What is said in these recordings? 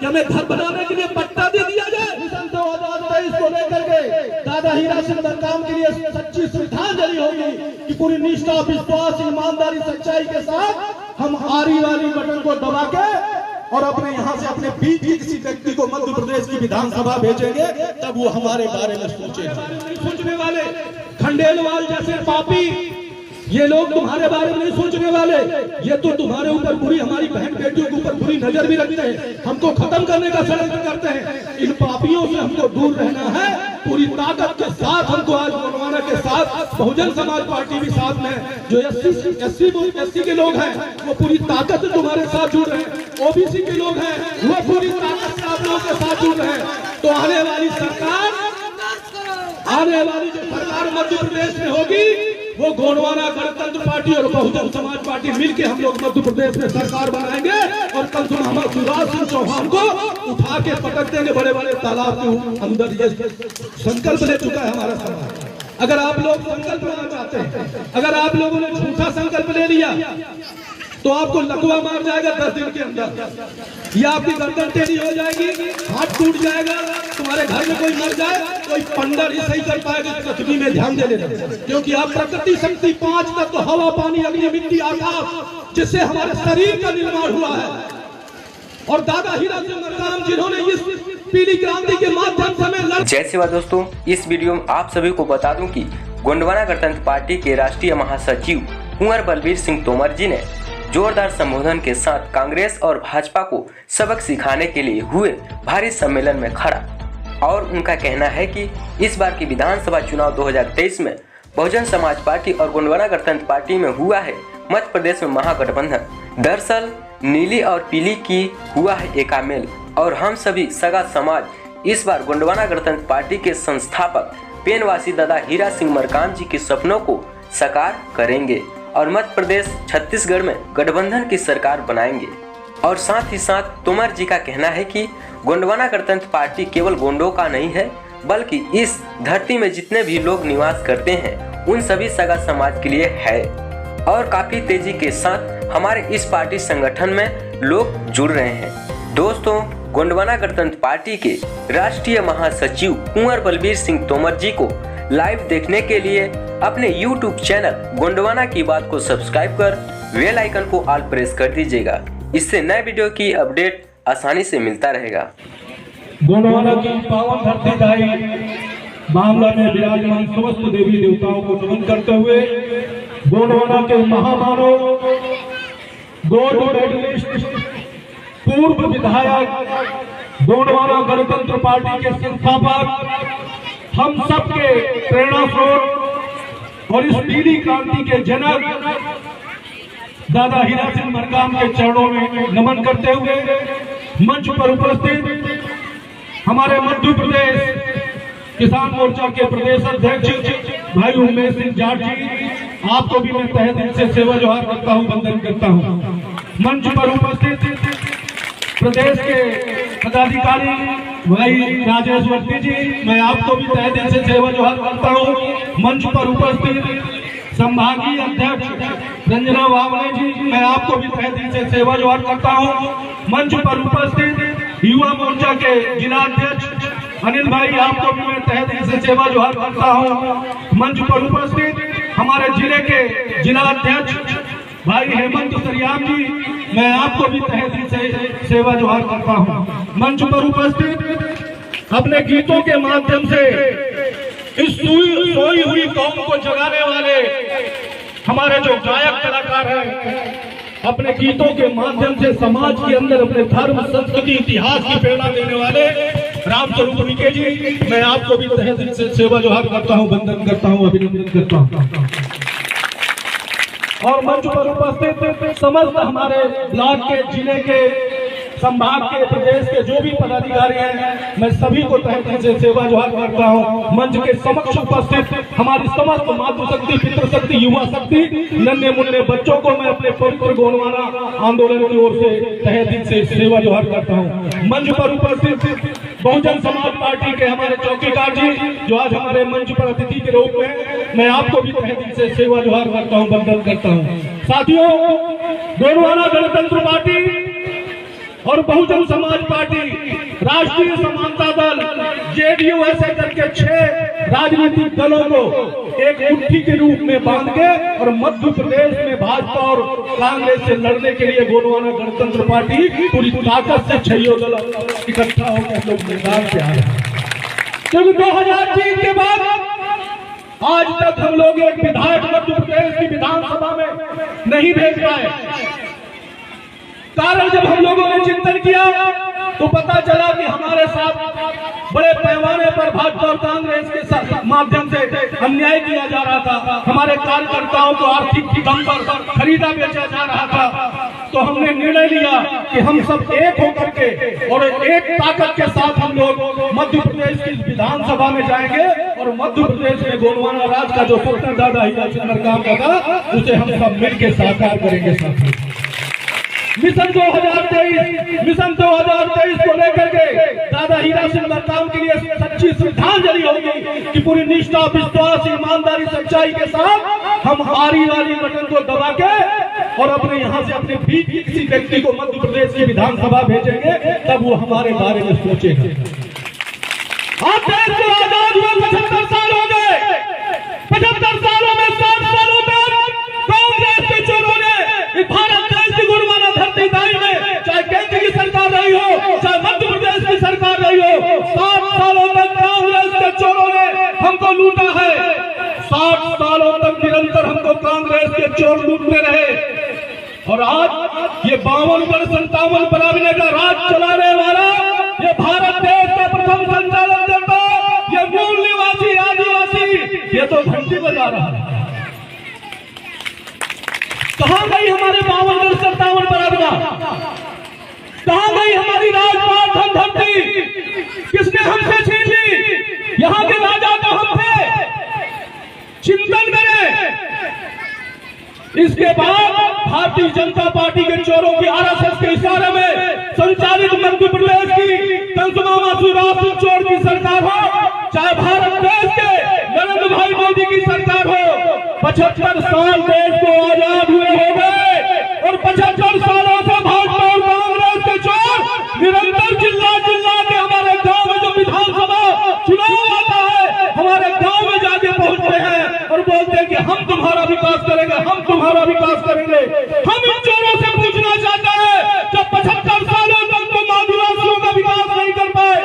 कि हमें घर बनाने के लिए पट्टा दे दिया जाए। मिशन 2023 को लेकर के दादा हीरा सिंह मरकाम के लिए सच्ची श्रद्धांजलि होगी कि पूरी निष्ठा, विश्वास, ईमानदारी, सच्चाई के साथ हम आरी वाली बटन को दबा के और अपने यहाँ से अपने बीच के किसी व्यक्ति को मध्य प्रदेश की विधानसभा भेजेंगे, तब वो हमारे बारे में सोचने वाले खंडेलवाल जैसे पापी ये लोग तुम्हारे बारे में नहीं सोचने वाले। ये तो तुम्हारे ऊपर बुरी, हमारी बहन बेटियों के ऊपर बुरी नजर भी रखते हैं, हमको खत्म करने का षड्यंत्र करते हैं। इन पापियों से हमको दूर रहना है। पूरी ताकत के साथ हमको आज गोंडवाना के साथ बहुजन समाज पार्टी भी साथ में, जो एससी के लोग हैं वो पूरी ताकत से तुम्हारे साथ जुड़ रहे हैं, ओबीसी के लोग हैं वो पूरी ताकत से आप लोगों के साथ जुड़ रहे हैं। तो आने वाली जो सरकार मध्य प्रदेश में होगी वो गोंडवाना गणतंत्र पार्टी और बहुजन समाज पार्टी मिलकर हम लोग मध्य प्रदेश में सरकार बनाएंगे और कल सुबह हम शिवराज सिंह चौहान को उठा के पटक देंगे बड़े बड़े तालाब के अंदर। ये संकल्प ले चुका है हमारा समाज। अगर आप लोग संकल्प लेना चाहते हैं, अगर आप लोगों ने झूठा संकल्प ले लिया तो आपको लकवा मार जाएगा 10 दिन के अंदर, या आपकी गर्दन टेढ़ी हो जाएगी, हाथ टूट जाएगा, तुम्हारे घर में कोई मर जाए, कोई पंडर ही सही कर पाएगा। पृथ्वी में ध्यान दे लेना, क्योंकि आप प्रकृति शक्ति 5 तत्व तो हवा, पानी, अग्नि, मिट्टी, आकाश, जिससे हमारे शरीर का निर्माण हुआ है। और दादा हीरा सिंह मरकाम जिन्होंने इस पीली क्रांति के माध्यम से हमें जय सेवा। दोस्तों, इस वीडियो में आप सभी को बता दूं कि गोंडवाना गणतंत्र पार्टी के राष्ट्रीय महासचिव कुंवर बलबीर सिंह तोमर जी ने जोरदार संबोधन के साथ कांग्रेस और भाजपा को सबक सिखाने के लिए हुए भारी सम्मेलन में खड़ा। और उनका कहना है कि इस बार की विधानसभा चुनाव 2023 में बहुजन समाज पार्टी और गोंडवाना गणतंत्र पार्टी में हुआ है मध्य प्रदेश में महागठबंधन। दरअसल नीली और पीली की हुआ है एकामेल और हम सभी सगा समाज इस बार गोंडवाना गणतंत्र पार्टी के संस्थापक पेनवासी दादा हीरा सिंह मरकाम जी के सपनों को साकार करेंगे और मध्य प्रदेश छत्तीसगढ़ में गठबंधन की सरकार बनाएंगे। और साथ ही साथ तोमर जी का कहना है कि गोंडवाना गणतंत्र पार्टी केवल गोंडों का नहीं है, बल्कि इस धरती में जितने भी लोग निवास करते हैं उन सभी सगा समाज के लिए है। और काफी तेजी के साथ हमारे इस पार्टी संगठन में लोग जुड़ रहे हैं। दोस्तों, गोंडवाना गणतंत्र पार्टी के राष्ट्रीय महासचिव कुंवर बलबीर सिंह तोमर जी को लाइव देखने के लिए अपने YouTube चैनल गोंडवाना की बात को सब्सक्राइब कर बेल आइकन को ऑल प्रेस कर दीजिएगा। इससे नए वीडियो की अपडेट आसानी से मिलता रहेगा। गोंडवाना की पावन धरती दाई मामला में विराजमान समस्त देवी देवताओं को नमन करते हुए गोंडवाना के महामानव, गोल्ड मेडलिस्ट, पूर्व विधायक, गोंडवाना गणतंत्र पार्टी के संस्थापक, हम सबके प्रेरणा स्रोत और इस पीली क्रांति के जनक दादा हीरा सिंह मरकाम के चरणों में नमन करते हुए मंच पर उपस्थित हमारे मध्य प्रदेश किसान मोर्चा के प्रदेश अध्यक्ष भाई उमेश सिंह जाट जी, आपको भी मैं तहे दिल से सेवा जोहार करता हूं, वंदन करता हूं। मंच पर उपस्थित प्रदेश के पदाधिकारी भाई राजेश वर्ती जी, मैं आपको भी तहे दिल से सेवा जोहार करता हूँ। मंच पर उपस्थित संभागीय अध्यक्ष रंजना वावले जी, मैं आपको भी तहे दिल से सेवा जोहार करता हूँ। मंच पर उपस्थित युवा मोर्चा के जिलाध्यक्ष अनिल भाई, आपको भी मैं तहे दिल से सेवा जोहार करता हूँ। मंच पर उपस्थित हमारे जिले के जिलाध्यक्ष भाई हेमंत सरियाम जी, मैं आपको भी तहे दिल से सेवा जोहार करता हूँ। मंच पर उपस्थित अपने गीतों के माध्यम से इस सोई हुई कौम को जगाने वाले हमारे जो गायक कलाकार हैं, अपने गीतों के माध्यम से समाज के अंदर अपने धर्म, संस्कृति, इतिहास की प्रेरणा देने वाले रामस्वरूप विके जी, मैं आपको भी तहे दिल से सेवा जोहार करता हूँ, वंदन करता हूँ, अभिनंदन करता हूँ। और मंच पर उपस्थित समस्त हमारे ब्लॉक के, जिले के, संभाग के, प्रदेश के जो भी पदाधिकारी हैं, मैं सभी को तहे दिल से सेवा जोहार करता हूँ। मंच के समक्ष उपस्थित हमारी समस्त मातृशक्ति, पितृशक्ति, युवा शक्ति, नन्हे मुन्ने बच्चों को मैं अपने पवित्र गोंडवाना आंदोलन की ओर से तहे दिल से सेवा जोहार करता हूँ। मंच पर उपस्थित बहुजन समाज पार्टी के हमारे चौकीदार जी, जो आज हमारे मंच पर अतिथि के रूप में, मैं आपको भी तहे दिल से सेवा जोहार करता हूँ, वंदन करता हूँ। साथियों, गोंडवाना गणतंत्र पार्टी और बहुजन समाज पार्टी, राष्ट्रीय समानता दल, जेडीयू ऐसे करके 6 राजनीतिक दलों को एक मुट्ठी के रूप में बांध के और मध्य प्रदेश में भाजपा और कांग्रेस से लड़ने के लिए गोंडवाना गणतंत्र पार्टी पूरी ताकत से 6 दल इकट्ठा होकर लोग मैदान पे आ रहे हैं। क्योंकि 2003 के बाद आज तक हम लोग एक विधायक मध्य प्रदेश की विधानसभा में नहीं भेज पाए। कारण जब हम लोगों ने चिंतन किया तो पता चला कि हमारे साथ बड़े पैमाने पर भाजपा और कांग्रेस के माध्यम से अन्याय किया जा रहा था। हमारे कार्यकर्ताओं को आर्थिक दम पर खरीदा बेचा जा रहा था। तो हमने निर्णय लिया कि हम सब एक होकर के और एक ताकत के साथ हम लोग मध्य प्रदेश की विधानसभा में जाएंगे और मध्य प्रदेश में गोंडवाना राज का जो सपना दादा हीरा सिंह मरकाम का था उसे हम सब मिलकर साकार करेंगे। साथियों, मिशन 2023 को लेकर के दादा हीरा सिंह मरकाम के लिए सच्ची श्रद्धांजलि होगी कि पूरी निष्ठा, विश्वास, ईमानदारी, सच्चाई के साथ हम आरी वाली बटन को दबा के और अपने यहाँ से अपने बीच किसी व्यक्ति को मध्य प्रदेश की विधानसभा भेजेंगे, तब वो हमारे बारे में सोचेगा। आप देश को आजाद हुए 75 साल हो गए। 75 सालों में 60 सालों में कांग्रेस के चोरों ने भारत देश की गोंडवाना धरती दाई में, चाहे केंद्र की सरकार रही हो चाहे मध्य प्रदेश की सरकार रही हो, 60 सालों तक कांग्रेस के चोरों ने हमको लूटा है। 60 सालों तक निरंतर हमको कांग्रेस के चोर लूटते रहे। और आज ये 52 वर्ष 57 बराबरी का राज चलाने वाला ये भारत देश का प्रथम संचालन करता ये मूल निवासी आदिवासी ये तो घंटी बजा रहा है। कहां गई हमारे 52 वर्ष 57 बराबरी? कहां गई हमारी राजपाट धनधरती? किसने हमसे छीन ली? यहाँ के राजा तो हम थे। चिंतन करें। इसके बाद भारतीय जनता पार्टी के चोरों की आरएसएस के इशारे में संचालित मध्य प्रदेश की कंसमामा शिवराज सिंह चोर की सरकार हो चाहे भारत देश के नरेंद्र भाई मोदी की सरकार हो, 75 साल देश को आजाद हुए हो गए और 75 सालों से भाजपा और कांग्रेस के चोर निरंतर चिल्ला के हमारे गांव में जो विधानसभा चुनाव आता है हमारे गांव में जाके पहुंचते हैं और बोलते हैं कि हम तुम्हारा विकास करेंगे, हम तुम्हारा विकास करेंगे। हम इन चोरों से पूछना चाहते हैं, जब 75 सालों तक तुम आदिवासियों का विकास नहीं कर पाए,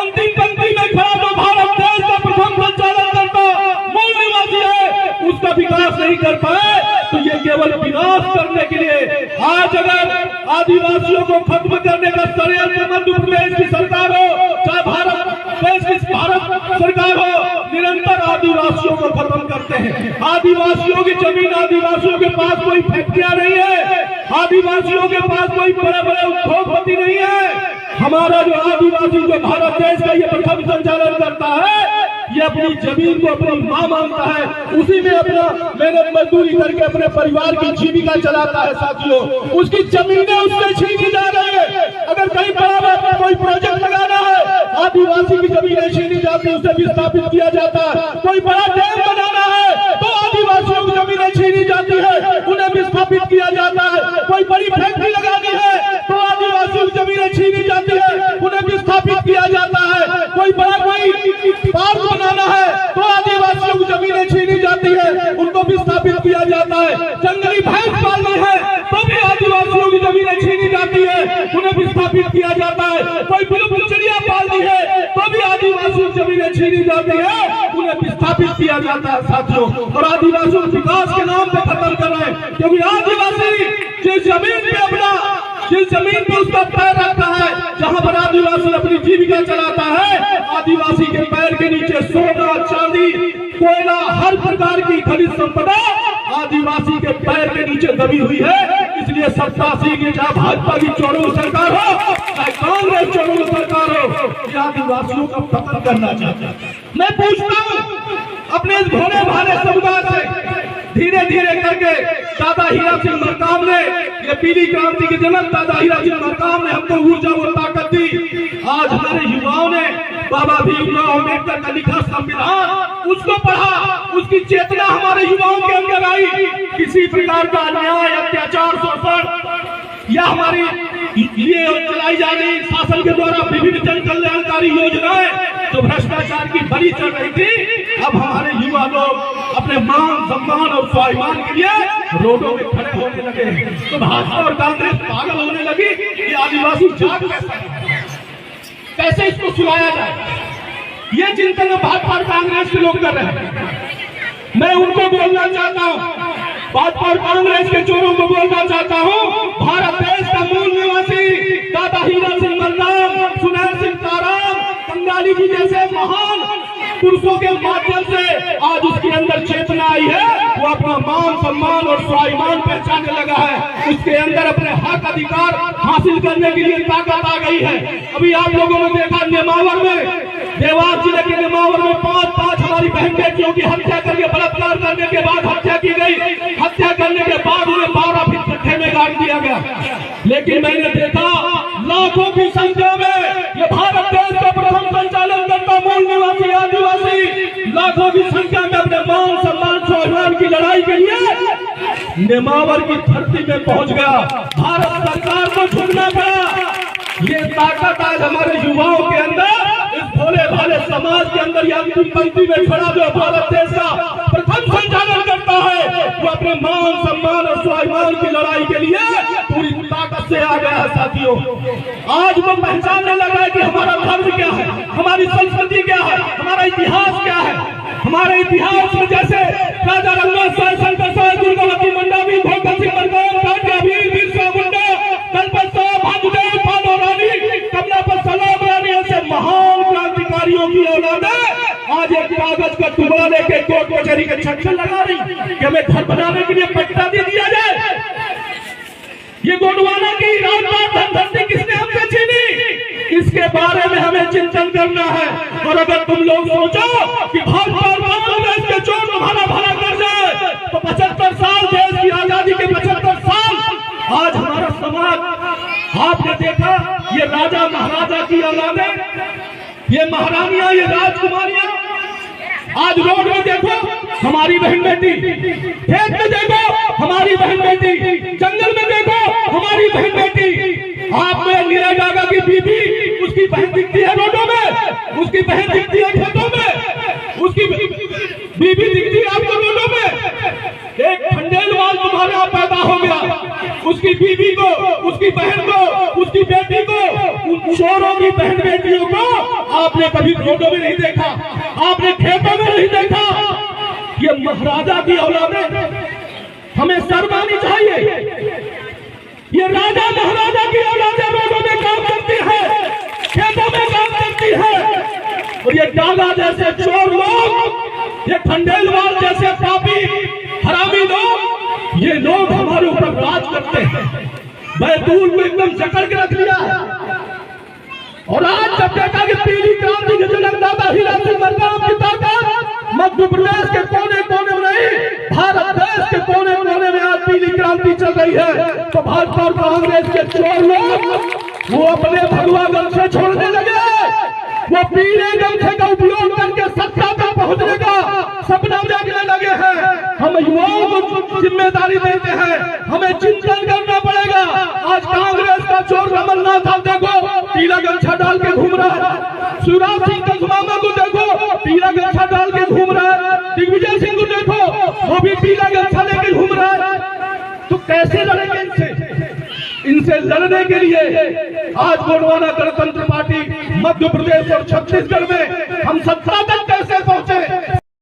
अंतिम पंक्ति में खड़ा तो भारत देश का प्रथम संचालन करता मूल निवासी है, उसका विकास नहीं कर पाए तो ये केवल विनाश करने के लिए आज अगर आदिवासियों को खत्म करने का षड्यंत्र मध्य प्रदेश की सरकार हो चाहे भारत देश की भारत सरकार हो, निरंतर आदिवासियों को खत्म करते हैं। आदिवासियों की जमीन, आदिवासियों के पास कोई फैक्ट्रियां नहीं है, आदिवासियों के पास कोई बड़े बड़े उद्योगपति नहीं है। हमारा जो आदिवासी जो भारत देश का ये प्रथम संचालन करता है ये अपनी जमीन को अपनी मां मानता है, उसी में अपना मेहनत मजदूरी करके अपने परिवार की जीविका चलाता है। साथियों, उसकी जमीनें उससे छीनी जा रही है। अगर कहीं बड़ा कोई प्रोजेक्ट लगाना है आदिवासी की जमीनें छीनी जाती है, उसे विस्थापित किया जाता है। कोई बड़ा डैम बनाना है तो आदिवासियों की जमीनें छीनी जाती है, उन्हें विस्थापित किया जाता है। कोई बड़ी फैक्ट्री लगानी है तो आदिवासियों की जमीनें छीनी जाती है, उन्हें विस्थापित किया जाता है। कोई बड़ा पार्क बनाना है तो आदिवासियों की जमीनें छीनी जाती है, उनको विस्थापित किया जाता है। जंगली भैंस पालनी है तो भी आदिवासियों की जमीनें छीनी जाती है, उन्हें विस्थापित किया जाता है। कोई विलुप्त चिड़िया पालनी है तो भी आदिवासियों की जमीनें छीनी जाती है, उन्हें विस्थापित किया जाता है। साथियों, और आदिवासियों के विकास के नाम पे खत्म कर रहे हैं, क्योंकि आदिवासी जिस जमीन पे उसका पैर रखता है, जहां पर आदिवासी अपनी जीविका चलाता है, आदिवासी के पैर के नीचे सोना, चांदी, कोयला, हर प्रकार की खनिज संपदा आदिवासी के पैर के नीचे दबी हुई है। इसलिए सत्तासी की चाहे भाजपा की चोरों सरकार हो चाहे कांग्रेस चोरों सरकार हो, ये आदिवासियों का खत्म करना चाहता है। मैं पूछता हूँ अपने इस भोले भाले समुदाय से, धीरे धीरे करके दादा हीरा सिंह मरकाम ने, ये पीली क्रांति के जनक दादा हीरा सिंह मरकाम ने हमको ऊर्जा और ताकत दी। आज हमारे युवाओं ने बाबा भीमराव अम्बेडकर का लिखा संविधान उसको पढ़ा, उसकी चेतना हमारे युवाओं के अंदर आई। किसी प्रकार का अन्याय, अत्याचार, शोषण या हमारी ये चलाई जा रही शासन के द्वारा विभिन्न जन कल्याणकारी योजनाएं तो भ्रष्टाचार की बलि चढ़ रही थी, अब हमारे युवा लोग अपने मान सम्मान और स्वाभिमान के लिए रोडों में खड़े होने लगे। तो भाजपा और कांग्रेस पागल होने लगी कि आदिवासी जाग कैसे इसको सुनाया जाए। ये चिंतन भाजपा और कांग्रेस के लोग कर रहे हैं। मैं उनको बोलना चाहता हूँ, भाजपा और कांग्रेस के चोरों को बोलना चाहता हूँ, भारत देश का मूल निवासी दादा हीरा सिंह मरदाम, सुनैर सिंह ताराम, बंगाली जी जैसे महान पुरुषों के माध्यम से आज उसके अंदर चेतना आई है। वो अपना मान सम्मान और स्वाभिमान पहचानने लगा है, उसके अंदर अपने हक अधिकार हासिल करने के लिए ताकत आ गई है। अभी आप लोगों ने देखा नेमावर में, देवास जिले के नेमावर में 5 हमारी बहन बेटियों की हत्या करके बलात्कार करने के बाद हत्या की गई। हत्या करने के बाद उन्हें 12 फीट गड्ढे में गाड़ दिया गया। लेकिन मैंने देखा लाखों की संख्या में ये भारत देश का प्रथम संचालन करता मूल निवासी आदिवासी लाखों की संख्या में अपने मान सम्मान स्वाभिमान की लड़ाई के लिए नेमावर की धरती में पहुंच गया। भारत सरकार को झुकना पड़ा। ये ताकत आज हमारे युवाओं के अंदर, इस भोले भाले समाज के अंदर या अंतिम पंक्ति में खड़ा जो भारत देश का प्रथम संचालन करता है, वो अपने मान सम्मान और स्वाभिमान की लड़ाई के लिए पूरी ताकत से आ गया है। साथियों, आज वो पहचानने लगा है कि हमारा धर्म क्या है, हमारी संस्कृति क्या है, हमारा इतिहास क्या है। हमारे इतिहास में जैसे राजा रंगनाथ साय, शंकर साय, दुर्गावती मंडावी, भगत सिंह बरगोर, राजा वीर, बिरसा मुंडा, दलपत साहब, भानुदेव, पालो रानी, कमलापत सलाम रानी ऐसे महान क्रांतिकारियों की औलाद आज एक कागज का टुकड़ा लेके कोर्ट कचहरी के छक्के लगा रही कि हमें घर बनाने के लिए पट्टा दे दिया जाए। ये गोंडवाना की राजपाट धनधरती किसने हमसे छीनी, इसके बारे में हमें चिंतन करना है। और अगर तुम लोग सोचो कि भाजपा और कांग्रेस के चोर तुम्हारा भला कर जाए तो 75 साल देश की आजादी के 75 साल आज हमारा समाज, आपने देखा ये राजा महाराजा की औलादें, ये महारानियां, ये राजकुमारियां आज रोड में देखो हमारी बहन बेटी, खेत में देखो हमारी बहन बेटी, जंगल में देखो हमारी बहन बेटी। आप में नीरज डागा की बीबी, उसकी बहन दिखती है रोडों में, उसकी बहन दिखती है खेतों में, उसकी बीबी दिखती है आपको रोडों में। एक खंडेलवाल तुम्हारे यहाँ पैदा हो गया, उसकी बीबी को, उसकी बहन को, उसकी बेटी को, उन चोरों की बहन बेटियों को आपने कभी रोडों में नहीं देखा, आपने खेतों में नहीं देखा। ये महाराजा की औलादें, हमें शर्म आनी चाहिए। ये राजा महाराजा की औलादें रोडों में काम करती है, खेतों में काम करती है। और ये डागा जैसे चोर लोग, ये खंडेलवाल जैसे पापी हरामी लोग, ये लोग हमारे ऊपर राज करते हैं। बैतूल को एकदम जकड़ के रख लिया है। और आज जब देखा कि पीली क्रांति के जनक दादा हीरा सिंह मरदाम की ताकत मध्य प्रदेश के कोने कोने में नहीं, भारत देश के कोने कोने में आज पीली क्रांति चल रही है, तो भाजपा और कांग्रेस के चोर लोग वो अपने भगवा गमछे छोड़ने लगे, वो पीले गमछे का उपयोग करके सत्ता तक पहुंचने का सपना देखने लगे हैं। हम युवाओं को जिम्मेदारी देते हैं, हमें चिंतन करना पड़ेगा। आज कांग्रेस का चोर कमलनाथ आप देखो पीला गमछा डाल के घूम रहा है, शिवराज सिंह कसमामा को देखो पीला गमछा डाल के घूम रहा है, दिग्विजय सिंह को देखो वो भी पीला गमछा लेके घूम रहा है। तो कैसे लड़ेंगे इनसे लड़ने के लिए आज गोंडवाना गणतंत्र पार्टी मध्य प्रदेश और छत्तीसगढ़ में हम सत्ता तक कैसे पहुंचे।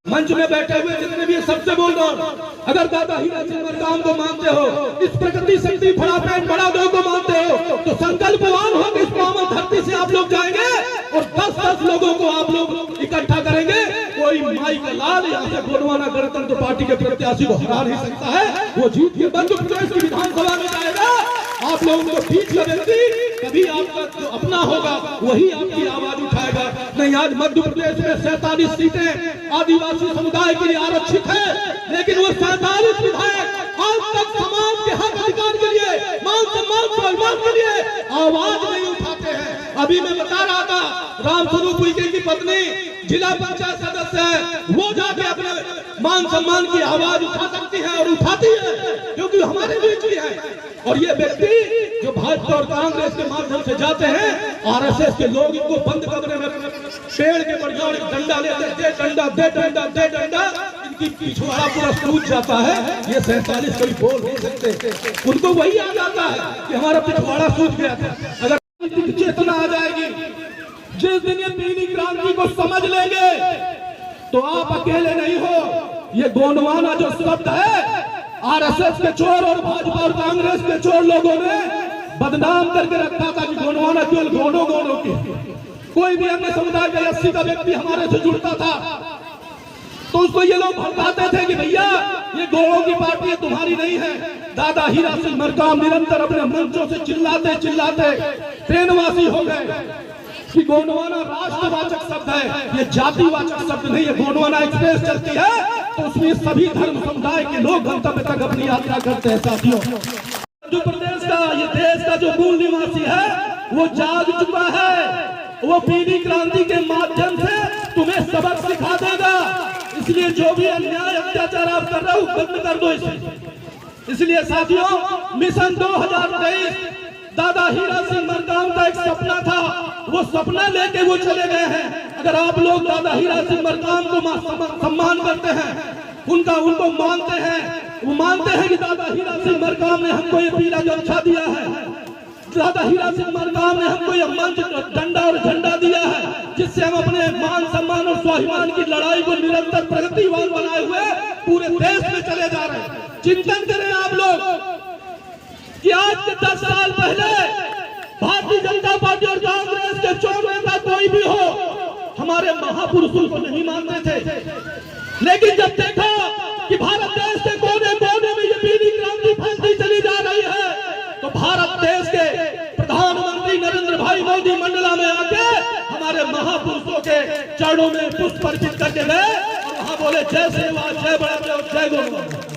मंच में बैठे हुए जितने भी सबसे बोल रहा हूं, अगर दादा हीरा सिंह मरदाम को मानते हो, इस प्रगति शक्ति फड़ापैन बड़ा दो को मानते हो, तो संकल्पवान हो इस पावन धरती से आप लोग जाएंगे और 10-10 लोगों को आप लोग इकट्ठा करेंगे। कोई माई का लाल यहाँ से गोंडवाना गणतंत्र पार्टी के प्रत्याशी को हरा नहीं सकता है, वो जीत के मध्य प्रदेश की विधानसभा में जाएगा। आप लोगों को बीच का व्यक्ति कभी आपका जो अपना होगा वही आपकी आवाज उठाएगा। नहीं, आज मध्य प्रदेश में 47 सीटें आदिवासी समुदाय के लिए आरक्षित है, लेकिन वो 47 विधायक आज तक समाज के हक अधिकार के लिए, मान सम्मान स्वाभिमान के लिए आवाज नहीं उठाते हैं। अभी मैं बता रहा था रामस्वरूप उइके की पत्नी जिला पंचायत सदस्य है, वो जाके अपने मान सम्मान की आवाज उठा सकती है और उठाती है, क्योंकि हमारे बीच भी है। और ये व्यक्ति जो भाजपा और कांग्रेस के माध्यम से जाते हैं, आरएसएस के लोग इनको बंद कमरे में पेड़ के बढ़िया डंडा लेते, दे डंडा दे डंडा दे डंडा, इनकी पिछवाड़ा पूरा सूज जाता है। ये 47 कभी बोल नहीं सकते, उनको वही याद आता है कि हमारा पिछवाड़ा सूज गया था। अगर चेतना आ जाएगी, जिस दिन ये पीली क्रांति को समझ लेंगे तो आप अकेले नहीं हो। ये गोंडवाना जो शब्द है, आरएसएस के चोर और भाजपा और कांग्रेस के चोर लोगों ने बदनाम करके रखा था कि गोंडवाना केवल गोंडों की। कोई भी अन्य समुदाय का 80 का व्यक्ति हमारे से जुड़ता था तो उसको ये लोग भड़काते थे कि भैया ये गोरों की पार्टी है, तुम्हारी नहीं है। दादा हीरा सिंह मरकाम निरंतर अपने मंचों से चिल्लाते चिल्लाते ट्रेनवासी हो गए कि गोंडवाना राष्ट्रवाचक शब्द है, ये जातिवाचक शब्द नहीं है। गोंडवाना एक्सप्रेस चलती है तो उसमें सभी धर्म समुदाय के लोग गंतव्य तक अपनी यात्रा करते हैं। साथियों, जो प्रदेश का, ये देश का जो मूल निवासी है वो जाग चुका है। वो पीली क्रांति के माध्यम से तुम्हें सबक सिखा देगा। इसलिए जो भी अन्याय अत्याचार आप कर रहे हो बंद कर दो इसे। इसलिए साथियों, मिशन 2023 दादा हीरा सिंह मरकाम का एक सपना था, वो सपना लेके वो चले गए हैं। अगर आप लोग दादा हीरा सिंह मरकाम को सम्मान करते हैं, उनको मानते हैं, वो मानते हैं कि दादा हीरा सिंह मरकाम ने हमको ये पीला गमछा दिया है, दादा हीरा सिंह मरकाम ने हमको ये मंच, डंडा और झंडा दिया है, जिससे हम अपने मान सम्मान और स्वाभिमान की लड़ाई को निरंतर प्रगतिवान बनाए हुए पूरे देश में चले जा रहे हैं। चिंतन करें आप लोग कि आज के 10 साल पहले भारतीय जनता पार्टी और कांग्रेस के चोर नेता कोई भी हो, हमारे महापुरुषों को नहीं मानते थे। लेकिन जब देखा कि भारत देश के कोने कोने में ये पीली क्रांति फैलती चली जा रही है, तो भारत देश के प्रधानमंत्री नरेंद्र भाई मोदी मंडला में आके हमारे महापुरुषों के चरणों में पुष्प अर्पित करके गए और वहां बोले जय सेवा, जय बड़ा, जय गोविंद।